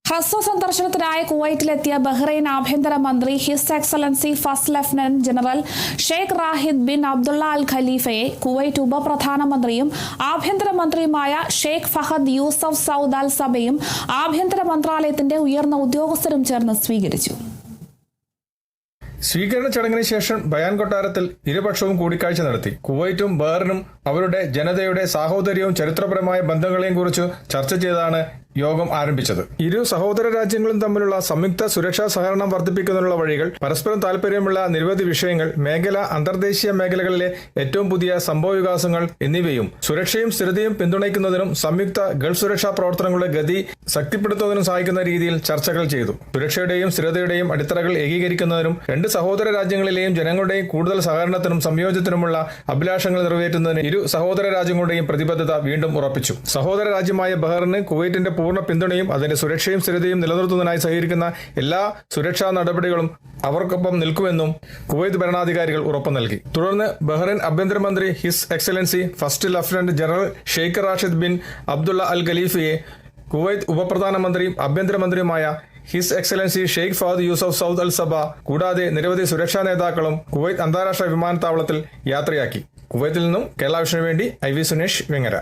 ഹ്രസ്വ സന്ദർശനത്തിനായി കുവൈറ്റിലെത്തിയ ബഹ്റൈൻ ആഭ്യന്തരമന്ത്രി His Excellency First Lieutenant General Sheikh Rashid bin Abdullah Al ഖലീഫയെ കുവൈറ്റ് ഉപപ്രധാനമന്ത്രിയും ആഭ്യന്തരമന്ത്രിയുമായ Sheikh Fahad Yousef Saud Al സബയും ആഭ്യന്തര മന്ത്രാലയത്തിന്റെ ഉയർന്ന ഉദ്യോഗസ്ഥരും ചേർന്ന് സ്വീകരിച്ചു. സ്വീകരണ ചടങ്ങിന് ശേഷം ബയാൻ കൊട്ടാരത്തിൽ ഇരുപക്ഷവും കൂടിക്കാഴ്ച നടത്തി. കുവൈറ്റും ബഹ്റിനും അവരുടെ ജനതയുടെ സാഹോദര്യവും ചരിത്രപരമായ ബന്ധങ്ങളെയും കുറിച്ച് ചർച്ച ചെയ്താണ് യോഗം ആരംഭിച്ചത്. ഇരു സഹോദര രാജ്യങ്ങളും തമ്മിലുള്ള സംയുക്ത സുരക്ഷാ സഹകരണം വർദ്ധിപ്പിക്കുന്നതിനുള്ള വഴികൾ, പരസ്പരം താൽപര്യമുള്ള നിരവധി വിഷയങ്ങൾ, മേഖല, അന്തർദേശീയ മേഖലകളിലെ ഏറ്റവും പുതിയ സംഭവവികാസങ്ങൾ എന്നിവയും സുരക്ഷയും സ്ഥിരതയും പിന്തുണയ്ക്കുന്നതിനും സംയുക്ത ഗൾഫ് സുരക്ഷാ പ്രവർത്തനങ്ങളുടെ ഗതി ശക്തിപ്പെടുത്തുന്നതിനും സഹായിക്കുന്ന രീതിയിൽ ചർച്ചകൾ ചെയ്തു. സുരക്ഷയുടെയും സ്ഥിരതയുടെയും അടിത്തറകൾ ഏകീകരിക്കുന്നതിനും രണ്ട് സഹോദര രാജ്യങ്ങളിലെയും ജനങ്ങളുടെയും കൂടുതൽ സഹകരണത്തിനും സംയോജനത്തിനുമുള്ള അഭിലാഷങ്ങൾ നിറവേറ്റുന്നതിന് ഇരു സഹോദര രാജ്യങ്ങളുടെയും പ്രതിബദ്ധത വീണ്ടും ഉറപ്പിച്ചു. സഹോദര രാജ്യമായ ബഹ്റിന് കുവൈറ്റിന്റെ പൂർണ്ണ പിന്തുണയും അതിന്റെ സുരക്ഷയും സ്ഥിരതയും നിലനിർത്തുന്നതിനായി സഹകരിക്കുന്ന എല്ലാ സുരക്ഷാ നടപടികളും അവർക്കൊപ്പം നിൽക്കുമെന്നും കുവൈത്ത് ഭരണാധികാരികൾ ഉറപ്പു നൽകി. തുടർന്ന് ബഹ്റൈൻ ആഭ്യന്തരമന്ത്രി His Excellency First Lieutenant General Sheikh Rashid bin Abdullah Al ഖലീഫയെ കുവൈത്ത് ഉപപ്രധാനമന്ത്രിയും ആഭ്യന്തരമന്ത്രിയുമായ His Excellency Sheikh Fahad Yousef Saud Al Sabah കൂടാതെ നിരവധി സുരക്ഷാ നേതാക്കളും കുവൈത്ത് അന്താരാഷ്ട്ര വിമാനത്താവളത്തിൽ യാത്രയാക്കി. കുവൈത്തിൽ നിന്നും കേരള വിഷനു വേണ്ടി IV സുനേഷ് വെങ്ങര.